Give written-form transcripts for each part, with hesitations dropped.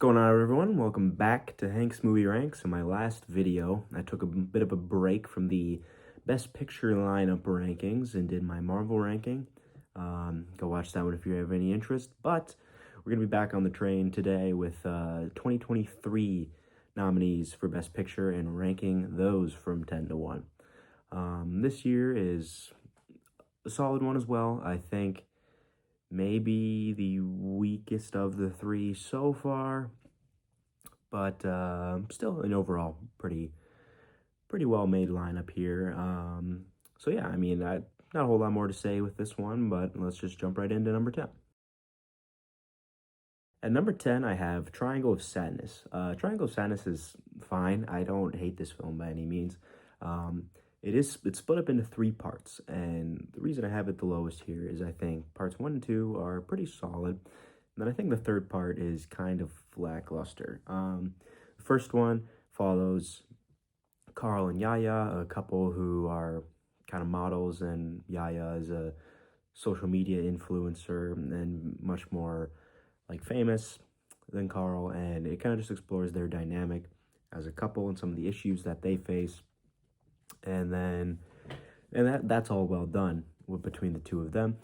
Going on, everyone? Welcome back to Hank's Movie Ranks. In my last video, I took a bit of a break from the Best Picture lineup rankings and did my Marvel ranking. Go watch that one if you have any interest. But we're going to be back on the train today with 2023 nominees for Best Picture and ranking those from 10 to 1. This year is a solid one as well. I think maybe the weakest of the three so far, but still an overall pretty well made lineup here. So yeah, I mean, not a whole lot more to say with this one, but let's just jump right into number 10. At number 10, I have Triangle of Sadness. Triangle of Sadness is fine. I don't hate this film by any means. It's split up into three parts, and the reason I have it the lowest here is I think parts 1 and 2 are pretty solid, and then I think the third part is kind of lackluster. The first one follows Carl and Yaya, a couple who are kind of models, and Yaya is a social media influencer and much more like famous than Carl, and it kind of just explores their dynamic as a couple and some of the issues that they face. And that's all well done between the two of them.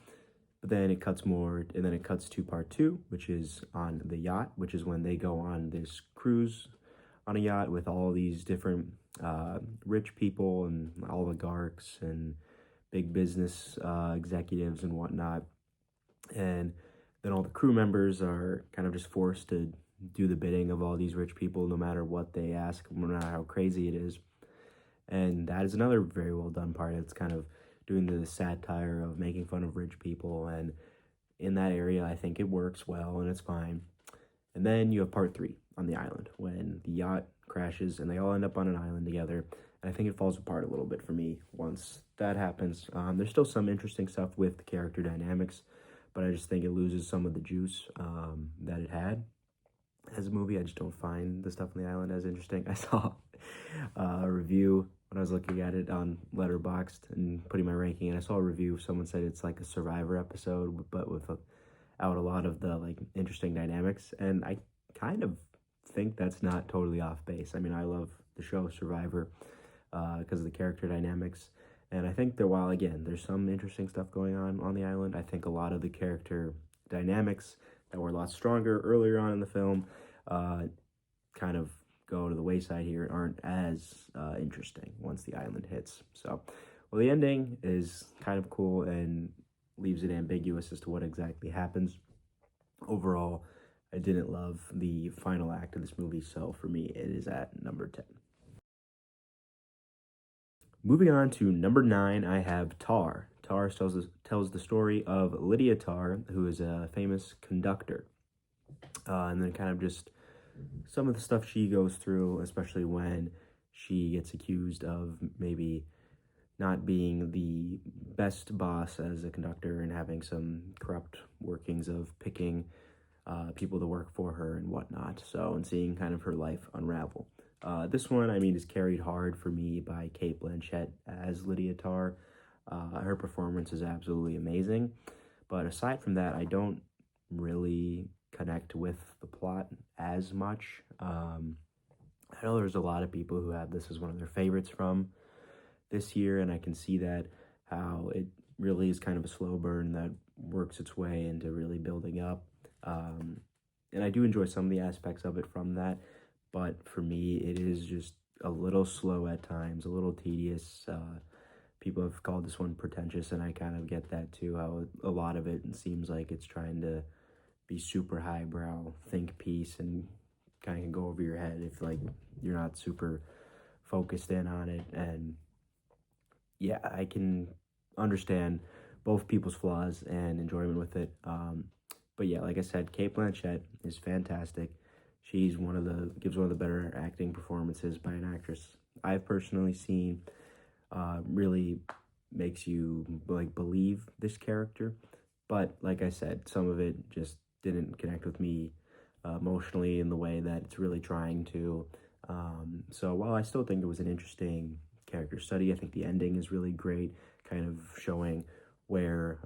But then it cuts to part 2, which is on the yacht, which is when they go on this cruise on a yacht with all these different rich people and oligarchs and big business executives and whatnot. And then all the crew members are kind of just forced to do the bidding of all these rich people, no matter what they ask, no matter how crazy it is. And that is another very well done part. It's kind of doing the satire of making fun of rich people, and in that area, I think it works well and it's fine. And then you have part 3 on the island when the yacht crashes and they all end up on an island together. And I think it falls apart a little bit for me once that happens. There's still some interesting stuff with the character dynamics, but I just think it loses some of the juice that it had as a movie. I just don't find the stuff on the island as interesting. I saw a review when I was looking at it on Letterboxd and putting my ranking, and I saw a review. Someone said it's like a Survivor episode, but without a lot of the like interesting dynamics, and I kind of think that's not totally off base. I mean, I love the show Survivor because of the character dynamics, and I think that while again there's some interesting stuff going on the island, I think a lot of the character dynamics that were a lot stronger earlier on in the film kind of go to the wayside here and aren't as interesting once the island hits. So, well, the ending is kind of cool and leaves it ambiguous as to what exactly happens. Overall, I didn't love the final act of this movie, so for me, it is at number 10. Moving on to number 9, I have Tar. Tar tells the story of Lydia Tar, who is a famous conductor, and then kind of just some of the stuff she goes through, especially when she gets accused of maybe not being the best boss as a conductor and having some corrupt workings of picking people to work for her and whatnot. So, and seeing kind of her life unravel. This one, I mean, is carried hard for me by Cate Blanchett as Lydia Tar. Her performance is absolutely amazing. But aside from that, I don't really connect with the plot as much. I know there's a lot of people who have this as one of their favorites from this year, and I can see that, how it really is kind of a slow burn that works its way into really building up. And I do enjoy some of the aspects of it from that, but for me, it is just a little slow at times, a little tedious. People have called this one pretentious, and I kind of get that too, how a lot of it seems like it's trying to be super highbrow think piece and kind of go over your head if like you're not super focused in on it. And yeah, I can understand both people's flaws and enjoyment with it. But yeah, like I said, Cate Blanchett is fantastic. She's gives one of the better acting performances by an actress I've personally seen. Really makes you like believe this character. But like I said, some of it just didn't connect with me emotionally in the way that it's really trying to. So while I still think it was an interesting character study, I think the ending is really great, kind of showing where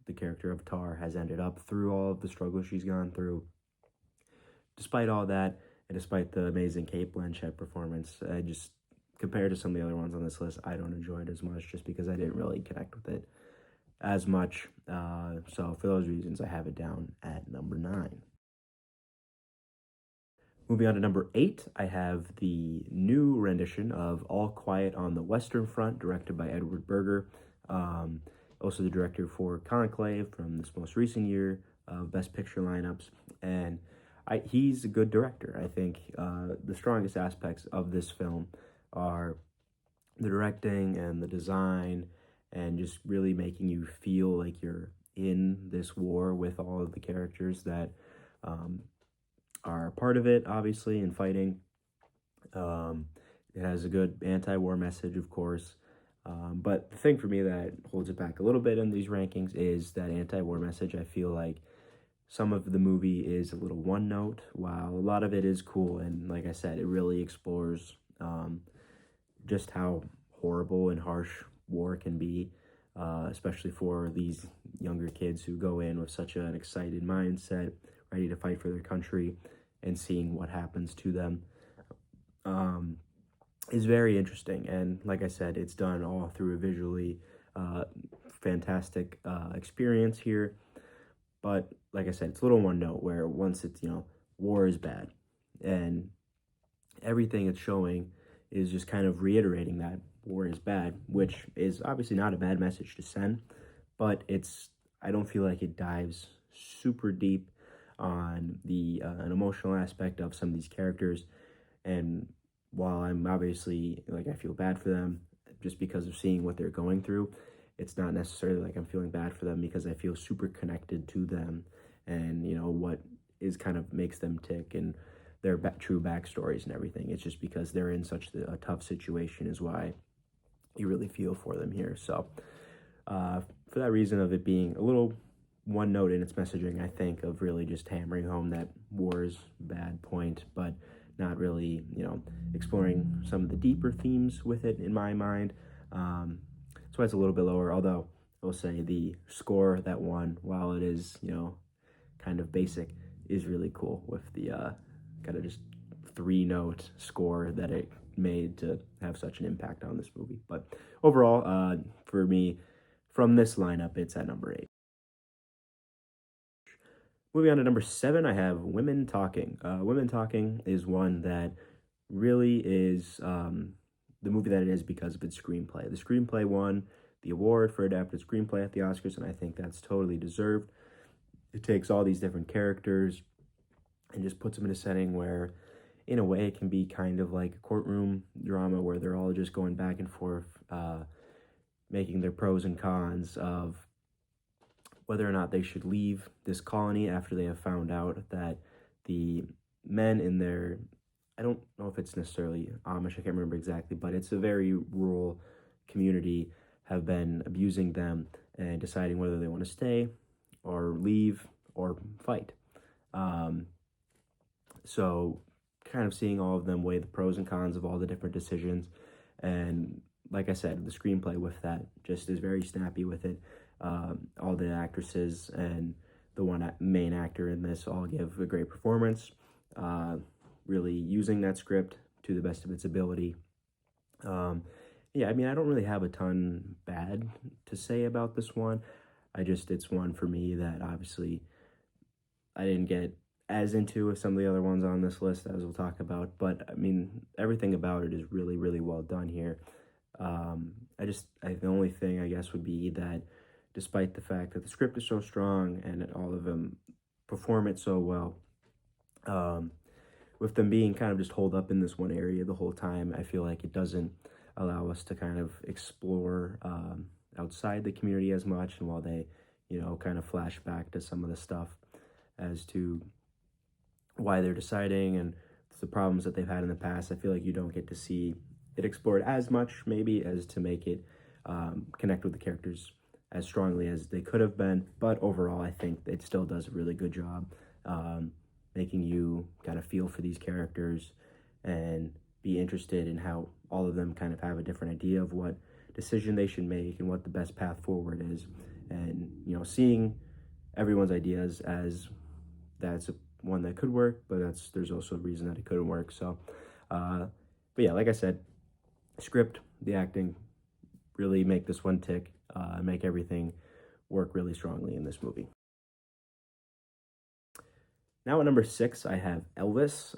the character of Tar has ended up through all of the struggles she's gone through. despite all that, and despite the amazing Kate Blanchett performance, I just, compared to some of the other ones on this list, I don't enjoy it as much just because I didn't really connect with it as much. So for those reasons, I have it down at number 9. Moving on to number 8, I have the new rendition of All Quiet on the Western Front, directed by Edward Berger. Also the director for Conclave from this most recent year of Best Picture lineups. And he's a good director. I think the strongest aspects of this film are the directing and the design, and just really making you feel like you're in this war with all of the characters that are part of it, obviously, and fighting. It has a good anti-war message, of course. But the thing for me that holds it back a little bit in these rankings is that anti-war message. I feel like some of the movie is a little one note, while a lot of it is cool. And like I said, it really explores just how horrible and harsh war can be, especially for these younger kids who go in with such an excited mindset, ready to fight for their country, and seeing what happens to them is very interesting. And like I said, it's done all through a visually fantastic experience here. But like I said, it's a little one note where once it's, war is bad, and everything it's showing is just kind of reiterating that war is bad, which is obviously not a bad message to send, but I don't feel like it dives super deep on the an emotional aspect of some of these characters. And while I'm obviously, like, I feel bad for them just because of seeing what they're going through, it's not necessarily like I'm feeling bad for them because I feel super connected to them, and what is kind of makes them tick, and their true backstories and everything. It's just because they're in such a tough situation is why you really feel for them here. So for that reason of it being a little one note in its messaging, I think, of really just hammering home that war is bad point, but not really, exploring some of the deeper themes with it in my mind. That's why it's a little bit lower, although I will say the score that won, while it is, kind of basic, is really cool with the kind of just 3-note score that it made to have such an impact on this movie. But overall, for me, from this lineup, it's at number 8. Moving on to number 7, I have Women Talking. Women Talking is one that really is the movie that it is because of its screenplay. The screenplay won the award for adapted screenplay at the Oscars, and I think that's totally deserved. It takes all these different characters and just puts them in a setting where, in a way, it can be kind of like a courtroom drama where they're all just going back and forth, making their pros and cons of whether or not they should leave this colony after they have found out that the men in their, I don't know if it's necessarily Amish, I can't remember exactly, but it's a very rural community, have been abusing them and deciding whether they want to stay or leave or fight. So kind of seeing all of them weigh the pros and cons of all the different decisions. And like I said, the screenplay with that just is very snappy with it. All the actresses and the one main actor in this all give a great performance, really using that script to the best of its ability. Yeah, I mean, I don't really have a ton bad to say about this one. It's one for me that obviously I didn't get as into as some of the other ones on this list, as we'll talk about. But I mean, everything about it is really, really well done here. The only thing I guess would be that despite the fact that the script is so strong and all of them perform it so well, with them being kind of just holed up in this one area the whole time, I feel like it doesn't allow us to kind of explore outside the community as much. And while they, kind of flash back to some of the stuff as to why they're deciding and the problems that they've had in the past, I feel like you don't get to see it explored as much, maybe, as to make it connect with the characters as strongly as they could have been. But overall, I think it still does a really good job making you kind of feel for these characters and be interested in how all of them kind of have a different idea of what decision they should make and what the best path forward is. And, seeing everyone's ideas as that's one that could work, but there's also a reason that it couldn't work. So, but yeah, like I said, script, the acting, really make this one tick, make everything work really strongly in this movie. Now at number 6, I have Elvis.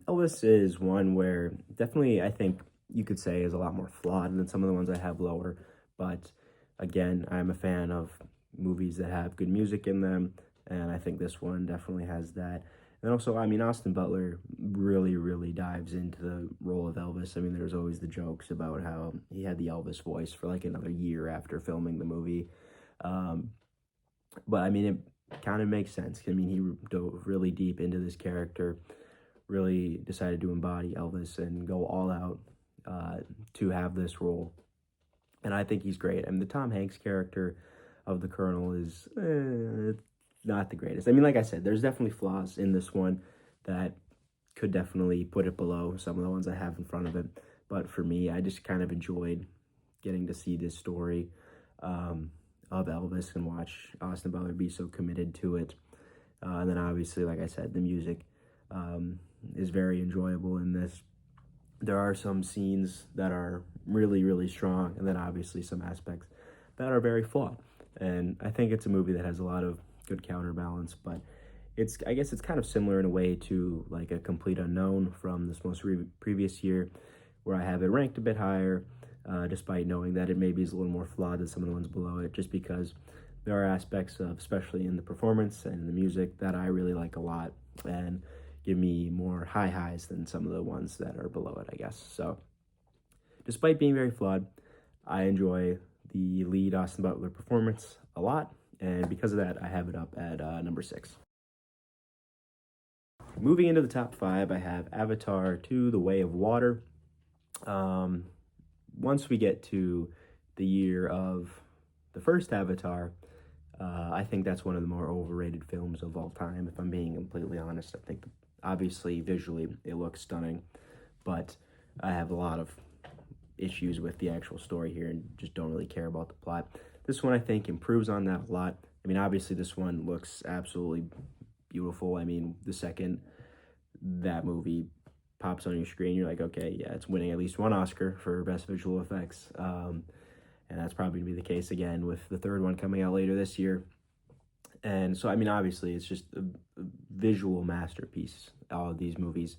Elvis is one where definitely I think you could say is a lot more flawed than some of the ones I have lower. But again, I'm a fan of movies that have good music in them, and I think this one definitely has that. And also, I mean, Austin Butler really, really dives into the role of Elvis. I mean, there's always the jokes about how he had the Elvis voice for like another year after filming the movie. Um, but I mean, it kind of makes sense. I mean, he dove really deep into this character, really decided to embody Elvis and go all out to have this role. And I think he's great. I mean, the Tom Hanks character of the Colonel is not the greatest. I mean, like I said, there's definitely flaws in this one that could definitely put it below some of the ones I have in front of it. But for me, I just kind of enjoyed getting to see this story of Elvis and watch Austin Butler be so committed to it. And then obviously, like I said, the music is very enjoyable in this. There are some scenes that are really, really strong, and then obviously some aspects that are very flawed. And I think it's a movie that has a lot of good counterbalance, but I guess it's kind of similar in a way to like A Complete Unknown from this most previous year, where I have it ranked a bit higher, despite knowing that it maybe is a little more flawed than some of the ones below it, just because there are aspects of, especially in the performance and the music, that I really like a lot and give me more high highs than some of the ones that are below it, I guess. So despite being very flawed, I enjoy the lead Austin Butler performance a lot, and because of that, I have it up at number 6. Moving into the top 5, I have Avatar 2, The Way of Water. Once we get to the year of the first Avatar, I think that's one of the more overrated films of all time, if I'm being completely honest. I think, obviously, visually, it looks stunning, but I have a lot of issues with the actual story here and just don't really care about the plot. This one, I think, improves on that a lot. I mean, obviously, this one looks absolutely beautiful. I mean, the second that movie pops on your screen, you're like, okay, yeah, it's winning at least one Oscar for Best Visual Effects. And that's probably going to be the case again with the third one coming out later this year. And so, I mean, obviously, it's just a visual masterpiece, all of these movies.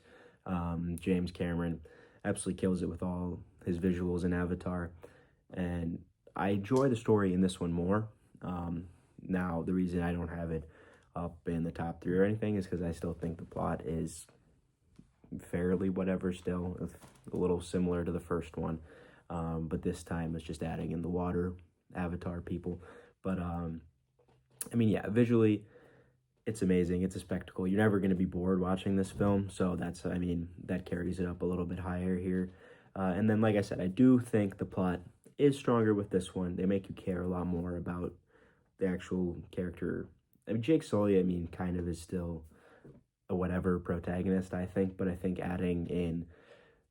James Cameron absolutely kills it with all his visuals in Avatar. And I enjoy the story in this one more. Now, the reason I don't have it up in the top 3 or anything is because I still think the plot is fairly whatever still, a little similar to the first one. But this time it's just adding in the water Avatar people. But, I mean, yeah, visually, it's amazing. It's a spectacle. You're never going to be bored watching this film. So that carries it up a little bit higher here. And then, like I said, I do think the plot is stronger with this one. They make you care a lot more about the actual character. I mean, Jake Sully, kind of is still a whatever protagonist, I think. But I think adding in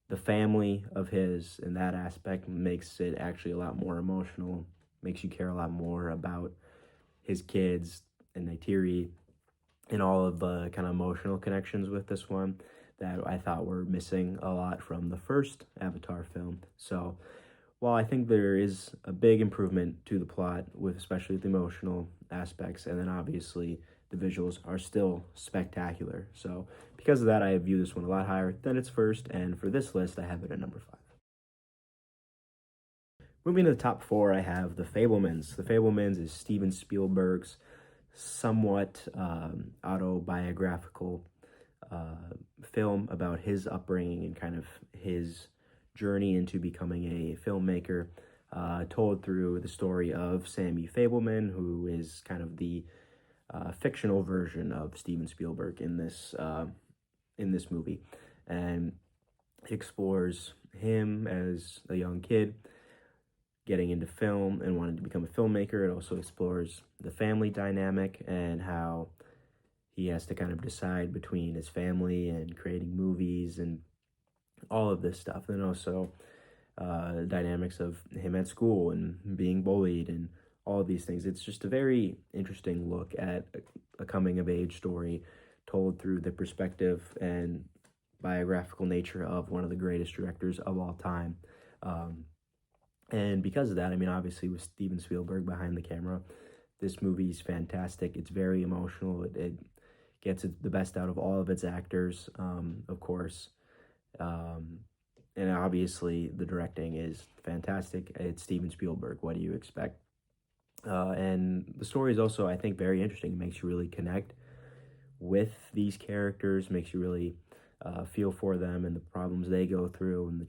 the family of his and that aspect makes it actually a lot more emotional, makes you care a lot more about his kids and Neytiri and all of the kind of emotional connections with this one that I thought were missing a lot from the first Avatar film. So while I think there is a big improvement to the plot, with especially the emotional aspects, and then obviously the visuals are still spectacular. So because of that, I view this one a lot higher than its first, and for this list, I have it at number 5. Moving to the top 4, I have The Fabelmans. The Fabelmans is Steven Spielberg's somewhat autobiographical film about his upbringing and kind of his journey into becoming a filmmaker, told through the story of Sammy Fabelman, who is kind of the fictional version of Steven Spielberg in this movie, and explores him as a young kid getting into film and wanting to become a filmmaker. It also explores the family dynamic and how he has to kind of decide between his family and creating movies and all of this stuff. And also dynamics of him at school and being bullied and all of these things. It's just a very interesting look at a coming of age story told through the perspective and biographical nature of one of the greatest directors of all time. Um, and because of that, I mean, obviously with Steven Spielberg behind the camera, this movie is fantastic. It's very emotional. It gets the best out of all of its actors, of course. Um, and obviously, the directing is fantastic. It's Steven Spielberg. What do you expect? And the story is also, I think, very interesting. It makes you really connect with these characters, makes you really feel for them and the problems they go through, and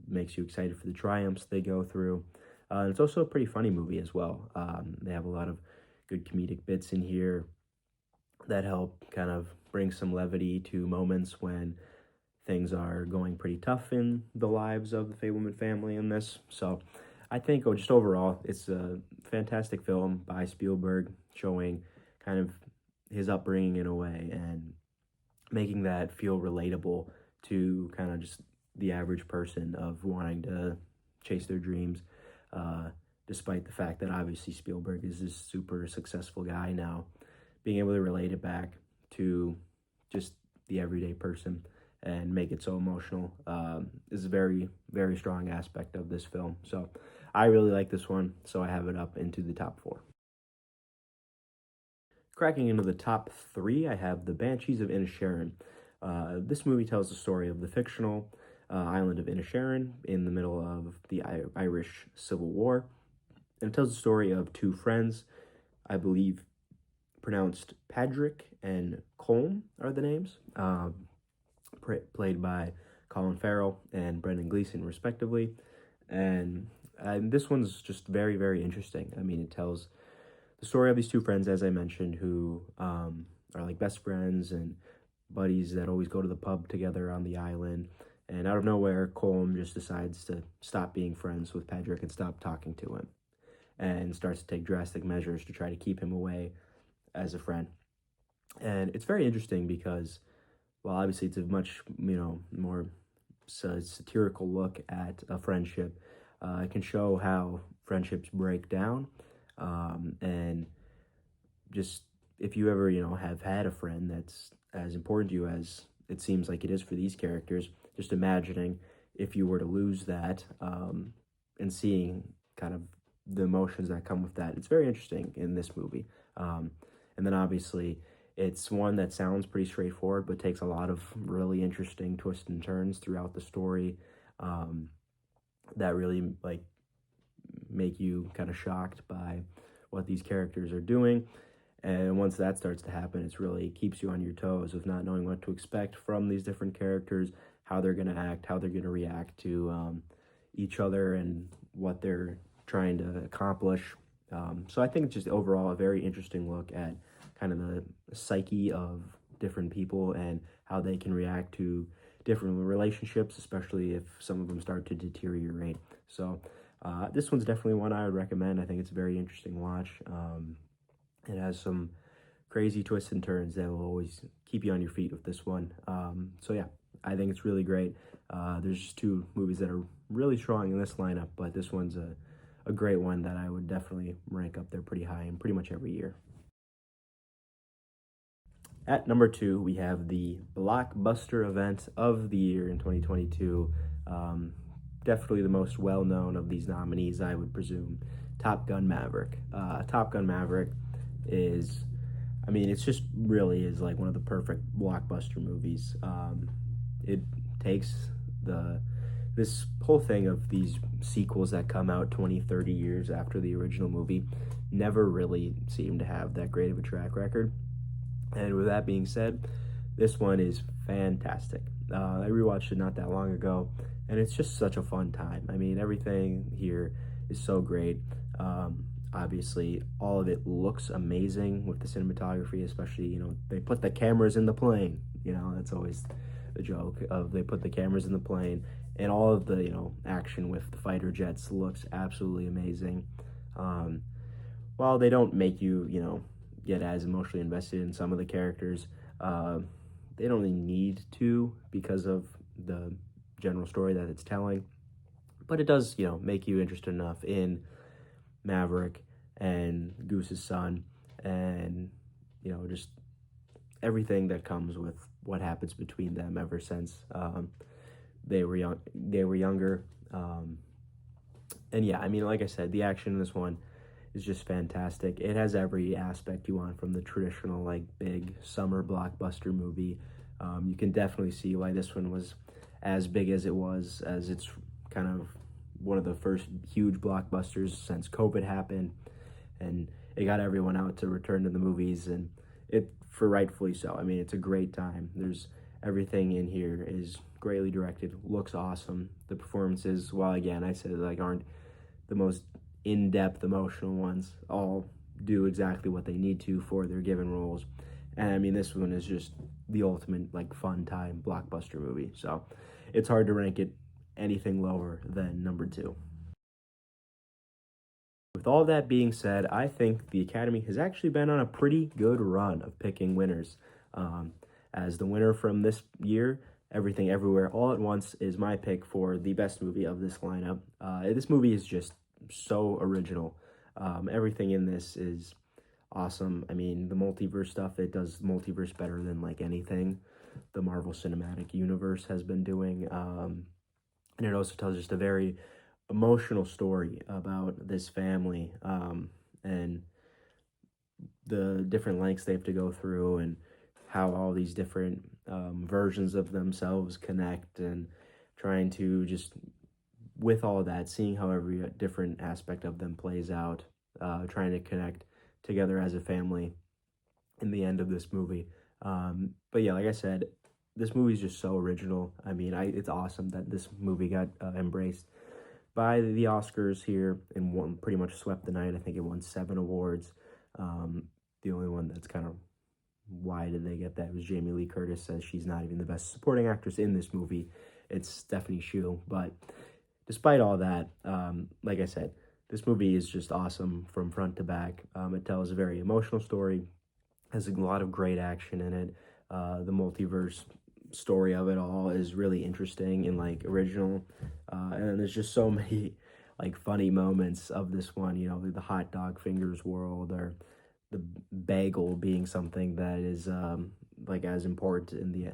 makes you excited for the triumphs they go through. And it's also a pretty funny movie as well. They have a lot of good comedic bits in here that help kind of bring some levity to moments when things are going pretty tough in the lives of the Fableman family in this. So I think just overall, it's a fantastic film by Spielberg, showing kind of his upbringing in a way and making that feel relatable to kind of just the average person of wanting to chase their dreams, despite the fact that obviously Spielberg is this super successful guy now. Being able to relate it back to just the everyday person and make it so emotional is a very, very strong aspect of this film. So I really like this one, so I have it up into the top 4. Cracking into the top 3, I have The Banshees of Inisherin. This movie tells the story of the fictional island of Inisherin in the middle of the Irish Civil War. And it tells the story of two friends, I believe pronounced Patrick and Colm are the names, played by Colin Farrell and Brendan Gleeson, respectively. And this one's just very, very interesting. I mean, it tells the story of these two friends, as I mentioned, who are like best friends and buddies that always go to the pub together on the island. And out of nowhere, Colm just decides to stop being friends with Patrick and stop talking to him, and starts to take drastic measures to try to keep him away as a friend. And it's very interesting because, well, obviously it's a much, more satirical look at a friendship. It can show how friendships break down, and just if you ever, have had a friend that's as important to you as it seems like it is for these characters, just imagining if you were to lose that, and seeing kind of the emotions that come with that. It's very interesting in this movie. And then obviously it's one that sounds pretty straightforward, but takes a lot of really interesting twists and turns throughout the story, that really make you kind of shocked by what these characters are doing. And once that starts to happen, it's really keeps you on your toes with not knowing what to expect from these different characters, how they're going to act, how they're going to react to each other and what they're trying to accomplish. So I think it's just overall a very interesting look at kind of the psyche of different people and how they can react to different relationships, especially if some of them start to deteriorate. So this one's definitely one I would recommend. I think it's a very interesting watch. It has some crazy twists and turns that will always keep you on your feet with this one. So yeah, I think it's really great. There's just two movies that are really strong in this lineup, but this one's a great one that I would definitely rank up there pretty high in pretty much every year. At number 2, we have the blockbuster event of the year in 2022. Definitely the most well-known of these nominees, I would presume, Top Gun Maverick. Top Gun Maverick is, I mean, it's just really is like one of the perfect blockbuster movies. It takes this whole thing of these sequels that come out 20, 30 years after the original movie never really seem to have that great of a track record. And with that being said, this one is fantastic. I rewatched it not that long ago, and it's just such a fun time. I mean, everything here is so great. Obviously, all of it looks amazing with the cinematography, especially, they put the cameras in the plane. That's always the joke of they put the cameras in the plane, and all of the, action with the fighter jets looks absolutely amazing. While they don't make you, get as emotionally invested in some of the characters, they don't really need to because of the general story that it's telling. But it does, make you interested enough in Maverick and Goose's son, and just everything that comes with what happens between them ever since they were younger. And yeah, I mean, like I said, the action in this one is just fantastic. It has every aspect you want from the traditional, like, big summer blockbuster movie. You can definitely see why this one was as big as it was, as it's kind of one of the first huge blockbusters since COVID happened, and it got everyone out to return to the movies, and it, for rightfully so. I mean, it's a great time. There's everything in here is greatly directed, looks awesome. The performances, while again I said, like, aren't the most in-depth emotional ones, all do exactly what they need to for their given roles. And I mean, this one is just the ultimate, like, fun time blockbuster movie. So it's hard to rank it anything lower than number 2. With all that being said, I think the Academy has actually been on a pretty good run of picking winners. Um, as the winner from this year, Everything Everywhere All at Once is my pick for the best movie of this lineup. This movie is just so original. Everything in this is awesome. I mean, the multiverse stuff, it does multiverse better than, like, anything the Marvel Cinematic Universe has been doing. And it also tells just a very emotional story about this family, and the different lengths they have to go through, and how all these different versions of themselves connect, and trying to just, with all of that, seeing how every different aspect of them plays out, trying to connect together as a family in the end of this movie. But yeah, like I said, this movie is just so original. I mean, it's awesome that this movie got embraced by the Oscars here and won, pretty much swept the night. I think it won 7 awards. The only one that's kind of, why did they get that, was Jamie Lee Curtis says she's not even the best supporting actress in this movie. It's Stephanie Hsu. But despite all that, like I said, this movie is just awesome from front to back. It tells a very emotional story, has a lot of great action in it. The multiverse story of it all is really interesting and, like, original. And then there's just so many, like, funny moments of this one, you know, the hot dog fingers world, or the bagel being something that is like, as important in the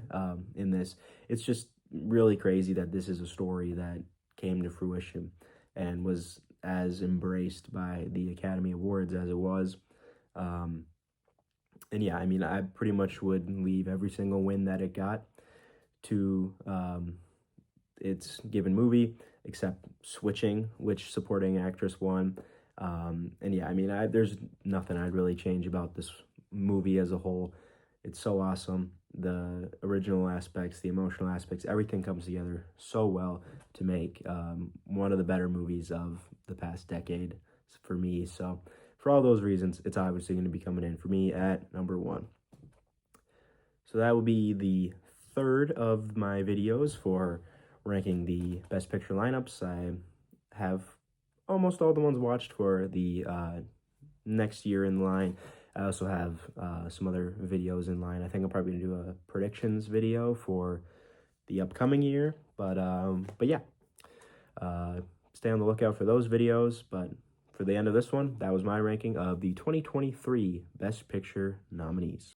in this. It's just really crazy that this is a story that came to fruition and was as embraced by the Academy Awards as it was. And yeah, I mean, I pretty much would leave every single win that it got to its given movie, except switching which supporting actress won. And yeah, I mean, there's nothing I'd really change about this movie as a whole. It's so awesome. The original aspects, the emotional aspects, everything comes together so well to make one of the better movies of the past decade for me. So for all those reasons, it's obviously going to be coming in for me at number 1. So that will be the third of my videos for ranking the Best Picture lineups. I have almost all the ones watched for the next year in line. I also have some other videos in line. I think I'm probably going to do a predictions video for the upcoming year. But yeah, stay on the lookout for those videos. But for the end of this one, that was my ranking of the 2023 Best Picture nominees.